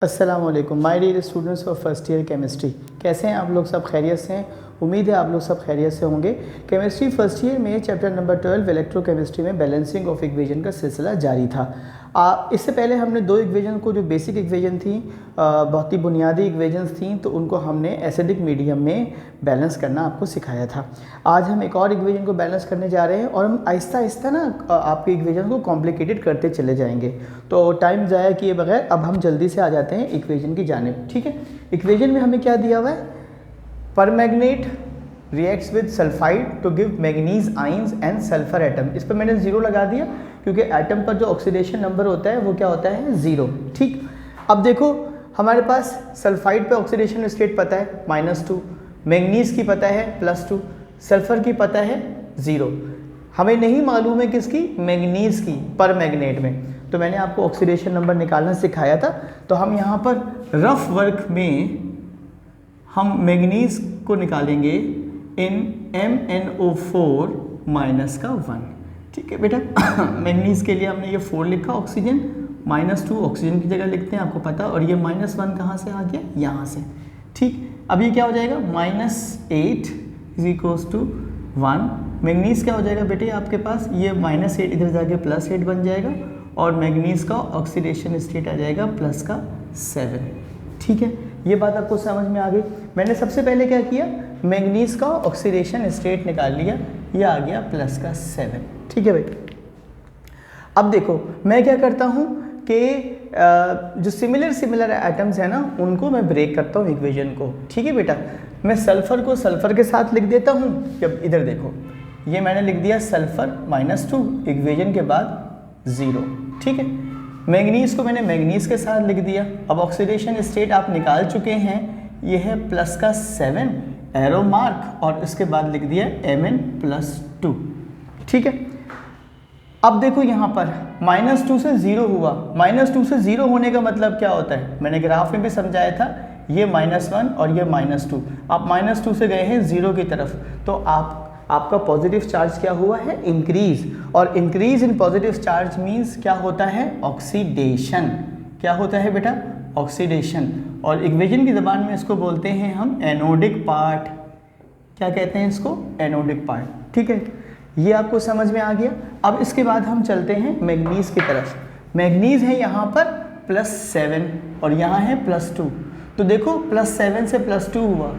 अस्सलाम वालेकुम my dear students of first year chemistry. कैसे हैं आप लोग? सब खैरियत से हैं? उम्मीद है आप लोग सब खैरियत से होंगे। केमिस्ट्री फर्स्ट ईयर में चैप्टर नंबर 12 इलेक्ट्रोकेमिस्ट्री में बैलेंसिंग ऑफ इक्वेशन का सिलसिला जारी था। इससे पहले हमने दो इक्वेशन को, जो बेसिक इक्वेशन थी, बहुत ही बुनियादी इक्वेशंस थी, तो उनको हमने एसिडिक मीडियम में बैलेंस करना आपको सिखाया था। आज हम एक और इक्वेशन को बैलेंस करने जा रहे हैं और हम आहिस्ता आहिस्ता ना आपके इक्वेशन को कॉम्प्लिकेटेड करते चले जाएंगे। तो टाइम ज़ाया किए बगैर अब हम जल्दी से आ जाते हैं इक्वेशन की जानिब। ठीक है, इक्वेशन में हमें क्या दिया हुआ है? Permanganate reacts with sulphide to give manganese ions and sulphur atom. इस पर मैंने ज़ीरो लगा दिया क्योंकि एटम पर जो ऑक्सीडेशन नंबर होता है वो क्या होता है? ज़ीरो। ठीक, अब देखो हमारे पास सल्फाइड पे ऑक्सीडेशन स्टेट पता है -2, मैंगनीज की पता है +2, सल्फर की पता है 0। हमें नहीं मालूम है किसकी? मैंगनीज की परमैंगनेट में। तो मैंने आपको ऑक्सीडेशन नंबर निकालना सिखाया था। तो हम यहाँ पर रफ वर्क में हम मैंगनीज को निकालेंगे इन MnO4 -1। ठीक है बेटा, मैंगनीज के लिए हमने ये 4 लिखा, ऑक्सीजन -2 ऑक्सीजन की जगह लिखते हैं, आपको पता। और ये -1 कहाँ से आ गया? यहाँ से। ठीक, अब ये क्या हो जाएगा? -8 = 1। मैंगनीज क्या हो जाएगा बेटे आपके पास? ये -8 इधर जाके +8 बन जाएगा और मैंगनीज का ऑक्सीडेशन स्टेट आ जाएगा +7। ठीक है, ये बात आपको समझ में आ गई। मैंने सबसे पहले क्या किया? मैंगनीज का ऑक्सीडेशन स्टेट निकाल लिया, ये आ गया +7। ठीक है भाई, अब देखो मैं क्या करता हूँ कि जो सिमिलर एटम्स है ना, उनको मैं ब्रेक करता हूँ इक्वेशन को। ठीक है बेटा, मैं सल्फर को सल्फर के साथ लिख देता हूँ। जब इधर देखो, ये मैंने लिख दिया सल्फर -2 इक्वेशन के बाद 0। ठीक है, मैंगनीज को मैंने मैंगनीज के साथ लिख दिया। अब ऑक्सीडेशन स्टेट आप निकाल चुके हैं, ये है +7 एरो मार्क और इसके बाद लिख दिया Mn+2। ठीक है, अब देखो यहाँ पर -2 से 0 हुआ। -2 से 0 होने का मतलब क्या होता है? मैंने ग्राफ में भी समझाया था, ये -1 और ये -2। आप -2 से गए हैं 0 की तरफ, तो आपका पॉजिटिव चार्ज क्या हुआ है? इंक्रीज। और increase in positive charge means क्या होता है? ऑक्सीडेशन। क्या होता है बेटा? ऑक्सीडेशन। और इक्वेशन की ज़बान में इसको बोलते हैं हम एनोडिक पार्ट। क्या कहते हैं इसको? Anodic part. ठीक है, ये आपको समझ में आ गया। अब इसके बाद हम चलते हैं मैंगनीज की तरफ। मैंगनीज है यहाँ पर +7 और यहाँ है +2। तो देखो +7 से +2 हुआ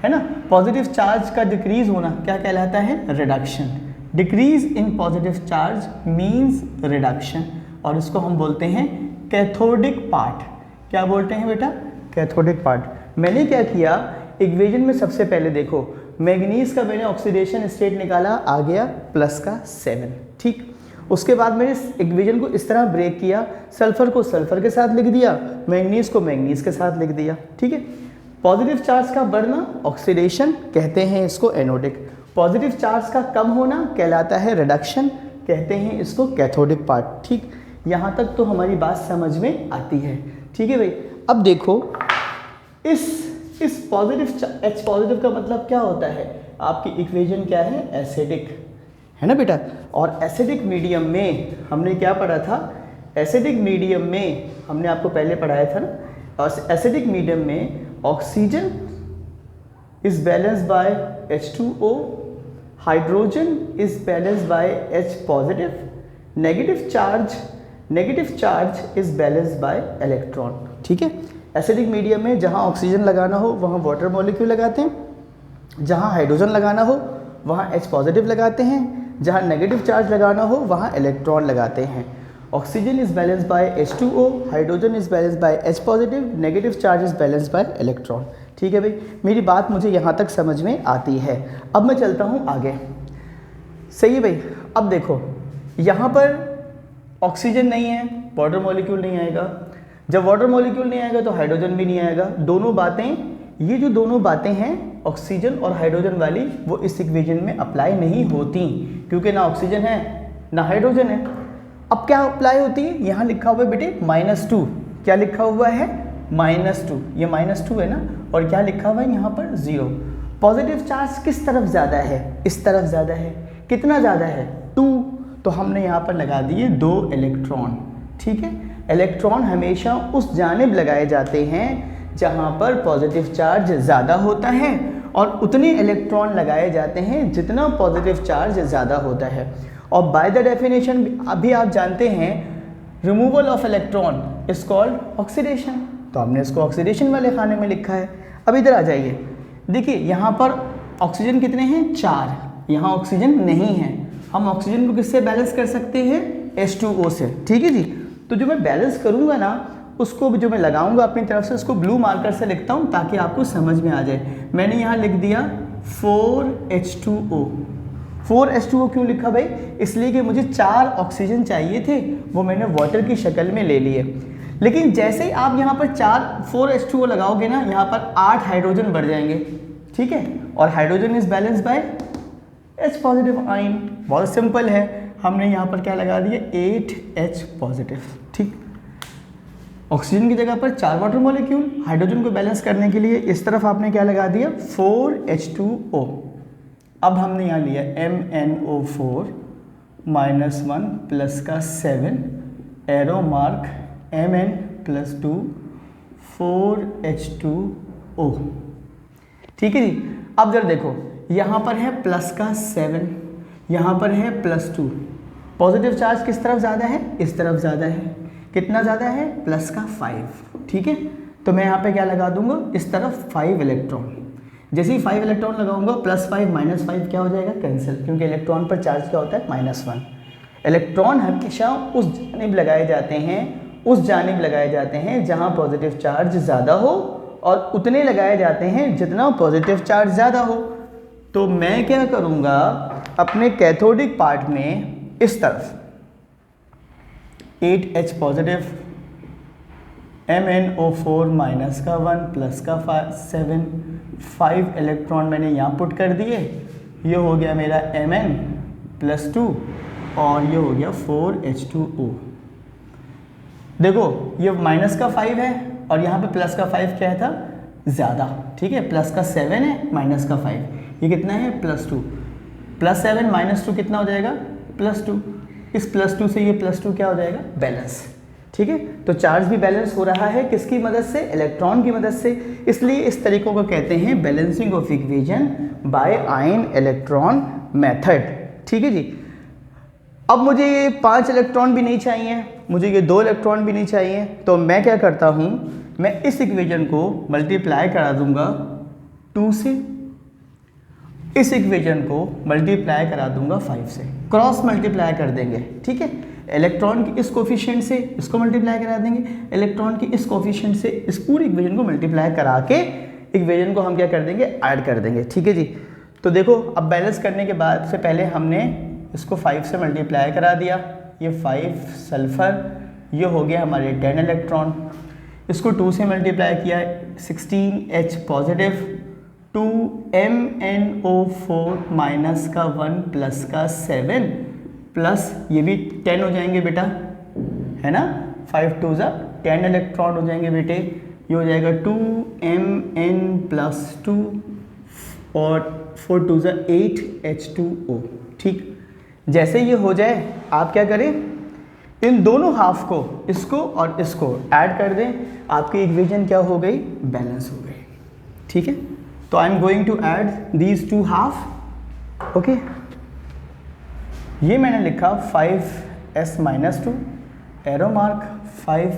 है ना। पॉजिटिव चार्ज का डिक्रीज होना क्या कहलाता है? Reduction. Decrease in positive charge means reduction, और इसको हम बोलते हैं कैथोडिक पार्ट। क्या बोलते हैं बेटा? Cathodic part. मैंने क्या किया इक्वेशन में? सबसे पहले देखो, मैंगनीज का मैंने ऑक्सीडेशन स्टेट निकाला, आ गया +7। ठीक, उसके बाद मैंने इक्वेशन को इस तरह ब्रेक किया, सल्फर को सल्फर के साथ लिख दिया, मैंगनीज को मैंगनीज के साथ लिख दिया। ठीक है, पॉजिटिव चार्ज का बढ़ना ऑक्सीडेशन कहते हैं इसको एनोडिक। पॉजिटिव चार्ज का कम होना कहलाता है रिडक्शन, कहते हैं इसको कैथोडिक पार्ट। ठीक, यहाँ तक तो हमारी बात समझ में आती है। ठीक है भाई, अब देखो इस पॉजिटिव H पॉजिटिव का मतलब क्या होता है? आपकी इक्वेशन क्या है? एसिडिक है ना बेटा। और एसिडिक मीडियम में हमने क्या पढ़ा था? एसिडिक मीडियम में हमने आपको पहले पढ़ाया था ना, और एसिडिक मीडियम में oxygen is balanced bye H2O, hydrogen is balanced bye H positive, negative charge is balanced bye electron. ठीक है, एसिडिक मीडियम में जहाँ ऑक्सीजन लगाना हो वहाँ वाटर मॉलिक्यूल लगाते हैं, जहाँ हाइड्रोजन लगाना हो वहाँ H पॉजिटिव लगाते हैं, जहाँ नेगेटिव चार्ज लगाना हो वहाँ इलेक्ट्रॉन लगाते हैं। Oxygen is balanced bye H2O, hydrogen is balanced bye H positive, negative charge is balanced bye electron. ठीक है भाई, मेरी बात मुझे यहाँ तक समझ में आती है। अब मैं चलता हूँ आगे। सही है भाई, अब देखो यहाँ पर ऑक्सीजन नहीं है, वाटर मॉलिक्यूल नहीं आएगा। जब वाटर मॉलिक्यूल नहीं आएगा तो हाइड्रोजन भी नहीं आएगा। दोनों बातें, ये जो दोनों बातें हैं ऑक्सीजन और हाइड्रोजन वाली, वो इस इक्वेशन में अप्लाई नहीं होती क्योंकि ना ऑक्सीजन है ना हाइड्रोजन है। अब क्या अप्लाई होती है? यहाँ लिखा हुआ है बेटे -2। क्या लिखा हुआ है? -2। ये -2 है ना, और क्या लिखा हुआ है यहाँ पर? 0। पॉजिटिव चार्ज किस तरफ ज़्यादा है? इस तरफ ज़्यादा है। कितना ज़्यादा है? 2। तो हमने यहाँ पर लगा दिए 2 इलेक्ट्रॉन। ठीक है, इलेक्ट्रॉन हमेशा उस जानिब लगाए जाते हैं जहाँ पर पॉजिटिव चार्ज ज़्यादा होता है और उतने इलेक्ट्रॉन लगाए जाते हैं जितना पॉजिटिव चार्ज ज़्यादा होता है। और बाय द डेफिनेशन अभी आप जानते हैं removal of electron is called oxidation, तो हमने इसको ऑक्सीडेशन वाले खाने में लिखा है। अब इधर आ जाइए, देखिए यहाँ पर ऑक्सीजन कितने हैं, 4, यहाँ ऑक्सीजन नहीं है। हम ऑक्सीजन को किससे बैलेंस कर सकते हैं, H2O से, ठीक है जी। तो जो मैं बैलेंस करूँगा ना, उसको जो मैं लगाऊंगा अपनी तरफ से, उसको ब्लू मार्कर से लिखता हूँ ताकि आपको समझ में आ जाए। मैंने यहाँ लिख दिया 4H2O। 4H2O क्यों लिखा भाई, इसलिए कि मुझे 4 ऑक्सीजन चाहिए थे, वो मैंने वाटर की शक्ल में ले लिए। लेकिन जैसे ही आप यहाँ पर 4H2O लगाओगे ना, यहाँ पर 8 हाइड्रोजन बढ़ जाएंगे, ठीक है। और hydrogen is balance bye H positive ion. बहुत सिंपल है, हमने यहाँ पर क्या लगा दिया, 8H पॉजिटिव, ठीक। ऑक्सीजन की जगह पर 4 वाटर मॉलिक्यूल, हाइड्रोजन को बैलेंस करने के लिए इस तरफ आपने क्या लगा दिया, 4H2O। अब हमने यहाँ लिया MnO4 -1 प्लस का 7, एरो मार्क Mn + 2 4H2O, ठीक है जी। अब जरा देखो, यहाँ पर है प्लस का 7, यहाँ पर है +2। पॉजिटिव चार्ज किस तरफ ज़्यादा है, इस तरफ ज़्यादा है। कितना ज़्यादा है, प्लस का 5, ठीक है। तो मैं यहाँ पे क्या लगा दूंगा, इस तरफ 5 इलेक्ट्रॉन। जैसे ही 5 इलेक्ट्रॉन लगाऊंगा, +5 -5 क्या हो जाएगा, कैंसिल, क्योंकि इलेक्ट्रॉन पर चार्ज क्या होता है, -1। इलेक्ट्रॉन हमेशा उस जानिब लगाए जाते हैं, उस जानिब लगाए जाते हैं जहाँ पॉजिटिव चार्ज ज़्यादा हो, और उतने लगाए जाते हैं जितना पॉजिटिव चार्ज ज़्यादा हो। तो मैं क्या करूँगा, अपने कैथोडिक पार्ट में इस तरफ 8H पॉजिटिव, MnO4 -1 प्लस का 7, 5 इलेक्ट्रॉन मैंने यहाँ पुट कर दिए। ये हो गया मेरा Mn + 2 और ये हो गया 4H2O। देखो ये -5 है और यहाँ पे प्लस का 5 क्या था, ज़्यादा, ठीक है। प्लस का 7 है, -5, ये कितना है, +2। +7 -2 कितना हो जाएगा, +2। इस +2 से ये +2 क्या हो जाएगा, बैलेंस, ठीक है। तो चार्ज भी बैलेंस हो रहा है किसकी मदद से, इलेक्ट्रॉन की मदद से। इसलिए इस तरीकों को कहते हैं balancing of equation by ion electron method, ठीक है जी। अब मुझे ये 5 इलेक्ट्रॉन भी नहीं चाहिए, मुझे ये 2 इलेक्ट्रॉन भी नहीं चाहिए, तो मैं क्या करता हूँ, मैं इस इक्वेशन को मल्टीप्लाई करा दूंगा 2 से, इस इक्वेशन को मल्टीप्लाई करा दूंगा 5 से, क्रॉस मल्टीप्लाई कर देंगे, ठीक है। इलेक्ट्रॉन की इस कोफिशिएंट से इसको मल्टीप्लाई करा देंगे, इलेक्ट्रॉन की इस कोफिशिएंट से इस पूरी इक्वेशन को मल्टीप्लाई करा के इक्वेशन को हम क्या कर देंगे, ऐड कर देंगे, ठीक है जी। तो देखो अब बैलेंस करने के बाद से पहले हमने इसको 5 से मल्टीप्लाई करा दिया, ये 5 सल्फर, ये हो गया हमारे 10 इलेक्ट्रॉन। इसको 2 से मल्टीप्लाई किया, 16H पॉजिटिव, 2 MnO4 -1 प्लस का 7 प्लस ये भी 10 हो जाएंगे बेटा, है ना, 5 2 10 इलेक्ट्रॉन हो जाएंगे बेटे। ये हो जाएगा 2 Mn + 2 और 4 2 8 H2O, ठीक। जैसे ये हो जाए आप क्या करें, इन दोनों हाफ को, इसको और इसको ऐड कर दें, आपकी इक्वेशन क्या हो गई, बैलेंस हो गई, ठीक है। तो I am going to add these 2 half, okay. ये मैंने लिखा 5s -2 arrow mark, 5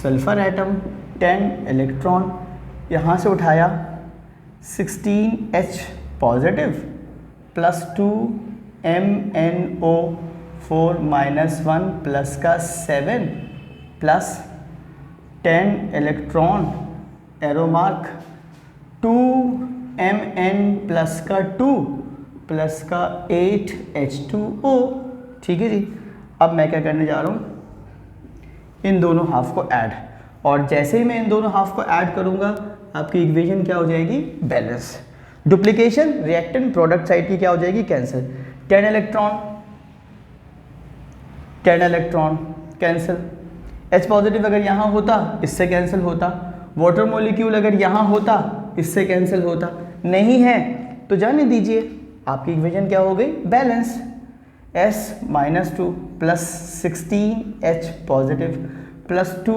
sulphur atom, 10 electron, यहाँ से उठाया 16H positive plus 2 MnO4 -1 plus का 7 plus 10 electron, arrow mark, 2 Mn plus का 2 प्लस का 8 H2O, ठीक है जी। अब मैं क्या करने जा रहा हूँ, इन दोनों हाफ को ऐड, और जैसे ही मैं इन दोनों हाफ को ऐड करूँगा आपकी इक्वेशन क्या हो जाएगी, balance. Duplication reactant product side की क्या हो जाएगी, cancel. 10 electron cancel, H positive अगर यहाँ होता इससे कैंसिल होता, वाटर मॉलिक्यूल अगर यहाँ होता इससे कैंसिल होता, नहीं है तो जाने दीजिए, आपकी इक्वेशन क्या हो गई, balance. S -2 plus 16H positive plus 2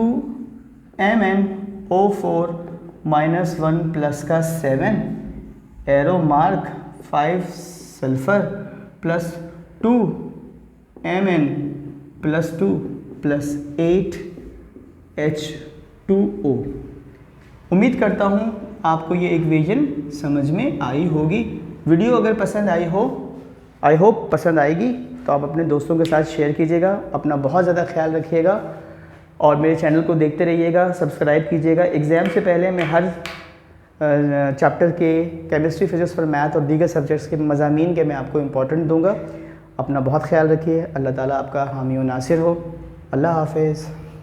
MnO4 -1 plus का 7 arrow mark 5 sulphur plus 2 Mn plus 2 plus 8 H2O। उम्मीद करता हूँ आपको ये इक्वेशन समझ में आई होगी। वीडियो अगर पसंद आई हो, आई होप पसंद आएगी, तो आप अपने दोस्तों के साथ शेयर कीजिएगा। अपना बहुत ज़्यादा ख्याल रखिएगा और मेरे चैनल को देखते रहिएगा, सब्सक्राइब कीजिएगा। एग्ज़ाम से पहले मैं हर चैप्टर के केमिस्ट्री, फिजिक्स और मैथ और दीगर सब्जेक्ट्स के मज़ामीन के मैं आपको इम्पोर्टेंट दूंगा। अपना बहुत ख्याल रखिए। अल्लाह ताला आपका हामी व नासिर हो। अल्लाह हाफिज़।